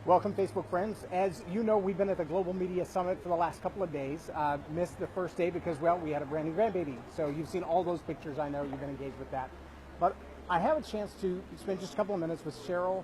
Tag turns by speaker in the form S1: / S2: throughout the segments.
S1: Welcome, Facebook friends. As you know, we've been at the Global Media Summit for the last couple of days. Missed the first day because, well, we had a brand new grandbaby. So you've seen all those pictures. I know you've been engaged with that. But I have a chance to spend just a couple of minutes with Cheryl.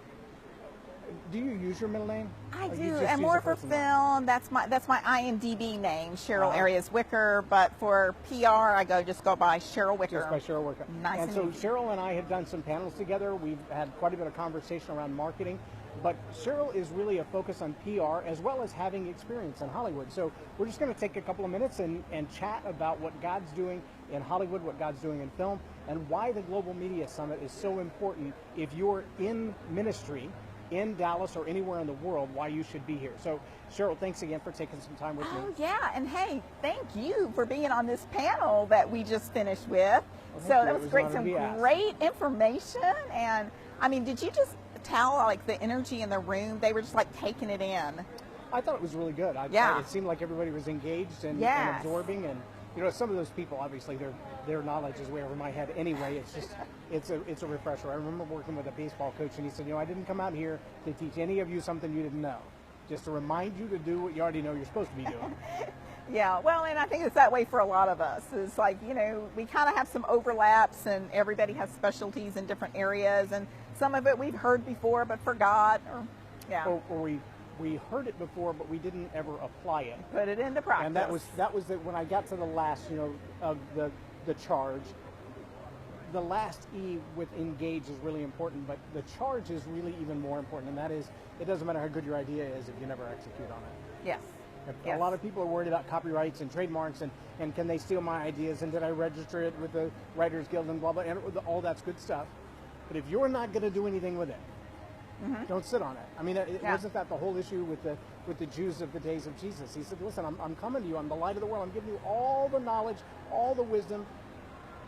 S1: Do you use your middle name?
S2: I do, and more for film. That's my IMDb name, Cheryl Wicker. But for PR, I just go by Cheryl Wicker.
S1: Just by Cheryl Wicker.
S2: Nice.
S1: And so Cheryl and I have done some panels together. We've had quite a bit of conversation around marketing. But Cheryl is really a focus on PR as well as having experience in Hollywood. So we're just going to take a couple of minutes and chat about what God's doing in Hollywood, what God's doing in film, and why the Global Media Summit is so important if you're in ministry in Dallas or anywhere in the world, why you should be here. So Cheryl, thanks again for taking some time with me.
S2: Oh yeah, and hey, thank you for being on this panel that we just finished with. So that was great, some great information. And I mean, did you just tell like the energy in the room? They were just like taking it in.
S1: I thought it was really good. It seemed like everybody was engaged and absorbing, and you know, some of those people, obviously their knowledge is way over my head anyway. It's just it's a refresher. I remember working with a baseball coach, and he said, you know, I didn't come out here to teach any of you something you didn't know, just to remind you to do what you already know you're supposed to be doing.
S2: Yeah, well, and I think it's that way for a lot of us. It's like, you know, we kind of have some overlaps, and everybody has specialties in different areas, and some of it we've heard before but forgot,
S1: or we heard it before, but we didn't ever apply it.
S2: Put it into practice.
S1: And that was when I got to the last, you know, of the charge. The last E with engage is really important, but the charge is really even more important, and that is, it doesn't matter how good your idea is if you never execute on it.
S2: Yes.
S1: A lot of people are worried about copyrights and trademarks and can they steal my ideas and did I register it with the Writers Guild and blah, blah, and all that's good stuff. But if you're not going to do anything with it, don't sit on it. I mean, wasn't that the whole issue with the Jews of the days of Jesus? He said, listen, I'm coming to you. I'm the light of the world. I'm giving you all the knowledge, all the wisdom,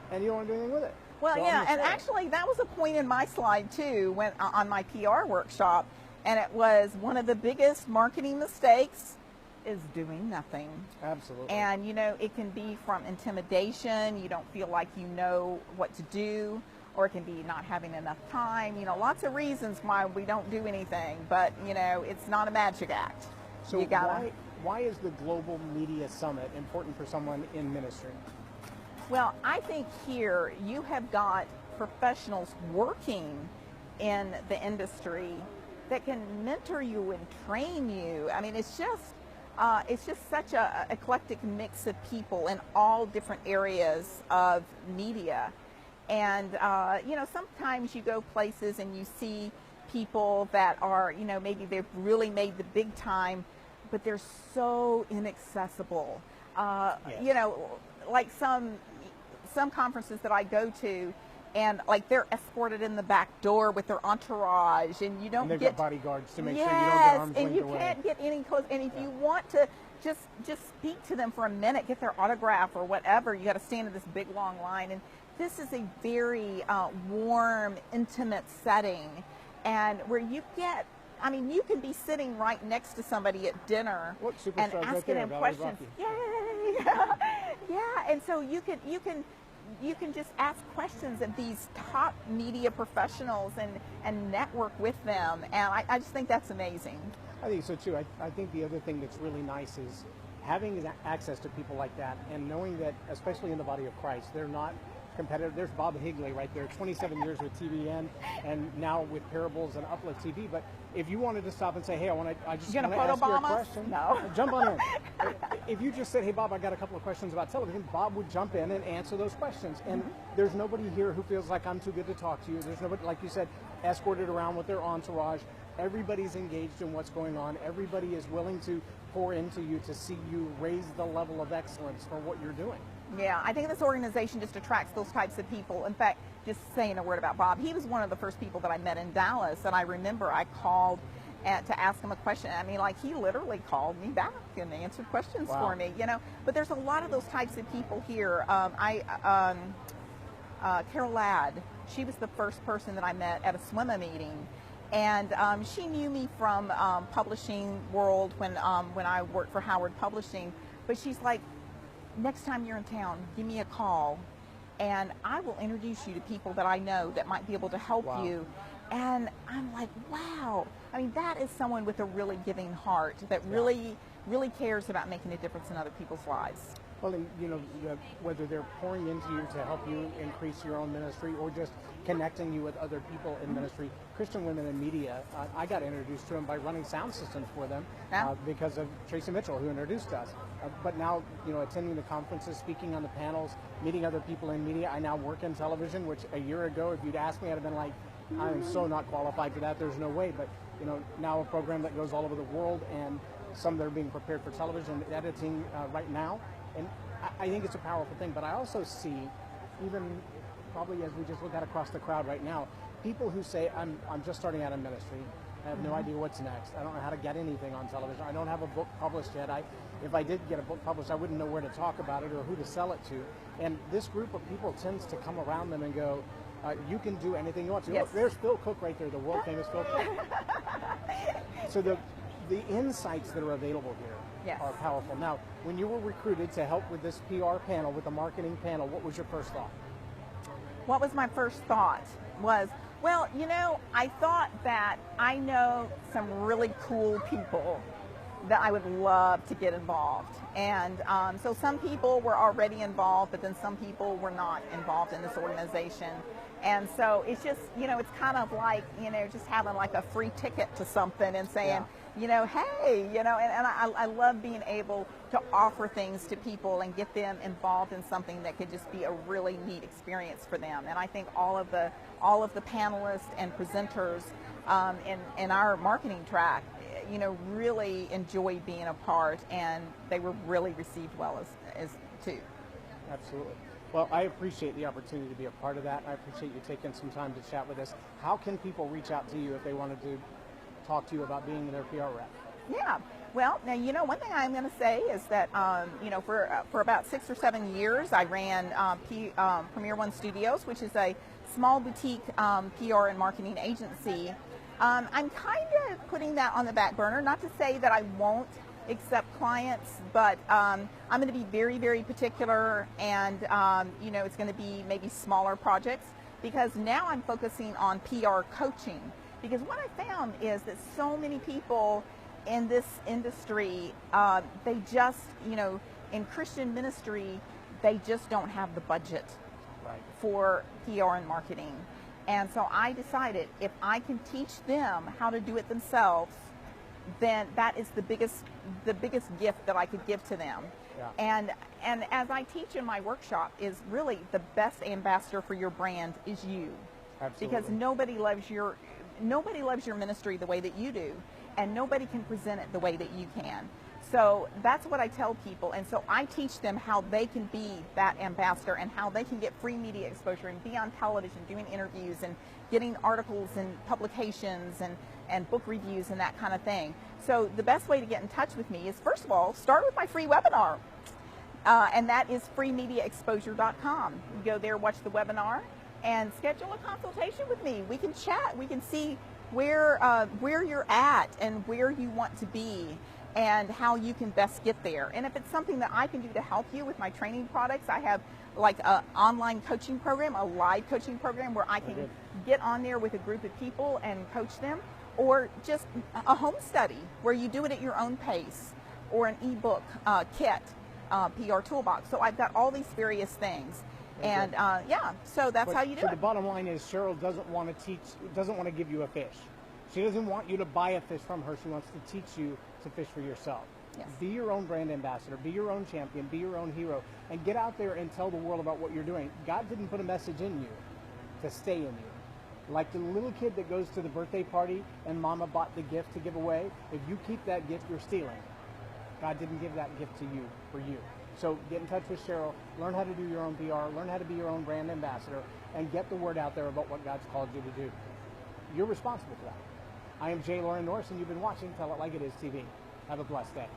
S1: and you don't want to do anything with it.
S2: Well,
S1: so
S2: yeah, and actually that was a point in my slide too, when on my PR workshop, and it was one of the biggest marketing mistakes is doing nothing.
S1: Absolutely.
S2: And you know, it can be from intimidation. You don't feel like you know what to do, or it can be not having enough time. You know, lots of reasons why we don't do anything, but you know, it's not a magic act.
S1: So why is the Global Media Summit important for someone in ministry?
S2: Well, I think here you have got professionals working in the industry that can mentor you and train you. I mean, it's just such a eclectic mix of people in all different areas of media. And, you know, sometimes you go places and you see people that are, you know, maybe they've really made the big time, but they're so inaccessible. You know, like some conferences that I go to, and like they're escorted in the back door with their entourage, and you don't
S1: get
S2: get
S1: bodyguards to make sure you don't get arms
S2: and
S1: linked
S2: you
S1: away.
S2: can't get any close. And if you want to just speak to them for a minute, get their autograph or whatever, you got to stand in this big long line. And this is a very warm, intimate setting, and where you get. I mean, you can be sitting right next to somebody at dinner and asking them questions. Yay! Yeah, and so you can just ask questions of these top media professionals and network with them, and I just think that's amazing.
S1: I think so too. I think the other thing that's really nice is having access to people like that and knowing that, especially in the body of Christ, they're not competitive. There's Bob Higley right there, 27 years with TBN and now with Parables and Uplift TV. But if you wanted to stop and say, hey, I just want to ask you a question,
S2: no.
S1: Jump on in. If you just said, hey, Bob, I got a couple of questions about television, Bob would jump in and answer those questions. And there's nobody here who feels like I'm too good to talk to you. There's nobody, like you said, escorted around with their entourage. Everybody's engaged in what's going on. Everybody is willing to pour into you to see you raise the level of excellence for what you're doing.
S2: Yeah, I think this organization just attracts those types of people. In fact, just saying a word about Bob, he was one of the first people that I met in Dallas, and I remember I called to ask him a question. I mean, like, he literally called me back and answered questions for me, you know. But there's a lot of those types of people here. Carol Ladd, she was the first person that I met at a SWIMA meeting. And she knew me from publishing world when I worked for Howard Publishing. But she's like, next time you're in town, give me a call, and I will introduce you to people that I know that might be able to help you. And I'm like, wow. I mean, that is someone with a really giving heart that really, really cares about making a difference in other people's lives.
S1: Well, and whether they're pouring into you to help you increase your own ministry or just connecting you with other people in ministry. Christian Women in Media, I got introduced to them by running sound systems for them because of Tracy Mitchell, who introduced us. But now, attending the conferences, speaking on the panels, meeting other people in media. I now work in television, which a year ago, if you'd asked me, I'd have been like, I am so not qualified for that. There's no way. But, now a program that goes all over the world, and some that are being prepared for television editing right now. And I think it's a powerful thing. But I also see, even probably as we just look at across the crowd right now, people who say, I'm just starting out in ministry. I have no idea what's next. I don't know how to get anything on television. I don't have a book published yet. If I did get a book published, I wouldn't know where to talk about it or who to sell it to. And this group of people tends to come around them and go, you can do anything you want to.
S2: Yes.
S1: Look, there's Phil Cook right there, the world famous Phil Cook. So the insights that are available here are powerful. Now, when you were recruited to help with this PR panel, with the marketing panel, what was your first thought?
S2: What was my first thought was, well, I thought that I know some really cool people that I would love to get involved. And so some people were already involved, but then some people were not involved in this organization. And so it's just, it's kind of like, just having like a free ticket to something and saying, hey, and I love being able to offer things to people and get them involved in something that could just be a really neat experience for them. And I think all of the panelists and presenters in our marketing track, really enjoyed being a part, and they were really received well as too.
S1: Absolutely. Well, I appreciate the opportunity to be a part of that. I appreciate you taking some time to chat with us. How can people reach out to you if they wanted to talk to you about being their PR rep?
S2: Yeah. Well, now, one thing I'm going to say is that, for about 6 or 7 years, I ran Premier One Studios, which is a small boutique PR and marketing agency. I'm kind of putting that on the back burner, not to say that I won't accept clients, but I'm going to be very, very particular, and it's going to be maybe smaller projects, because now I'm focusing on PR coaching. Because what I found is that so many people in this industry, they just, in Christian ministry, they just don't have the budget for PR and marketing. And so I decided if I can teach them how to do it themselves, then that is the biggest gift that I could give to them. Yeah. And as I teach in my workshop, is really the best ambassador for your brand is you.
S1: Absolutely.
S2: Because nobody loves your ministry the way that you do, and nobody can present it the way that you can. So that's what I tell people, and so I teach them how they can be that ambassador and how they can get free media exposure and be on television doing interviews and getting articles and publications and book reviews and that kind of thing. So the best way to get in touch with me is, first of all, start with my free webinar, and that is freemediaexposure.com. You go there, watch the webinar, and schedule a consultation with me. We can chat. We can see where you're at and where you want to be, and how you can best get there. And if it's something that I can do to help you with my training products, I have like an online coaching program, a live coaching program where I can get on there with a group of people and coach them, or just a home study where you do it at your own pace, or an ebook kit, PR toolbox. So I've got all these various things. And so that's how you do it.
S1: So the bottom line is, Cheryl doesn't want to give you a fish. She doesn't want you to buy a fish from her. She wants to teach you to fish for yourself.
S2: Yes.
S1: Be your own brand ambassador. Be your own champion. Be your own hero. And get out there and tell the world about what you're doing. God didn't put a message in you to stay in you. Like the little kid that goes to the birthday party and mama bought the gift to give away. If you keep that gift, you're stealing. God didn't give that gift to you for you. So get in touch with Cheryl. Learn how to do your own PR. Learn how to be your own brand ambassador. And get the word out there about what God's called you to do. You're responsible for that. I am Loren Norris, and you've been watching Tell It Like It Is TV. Have a blessed day.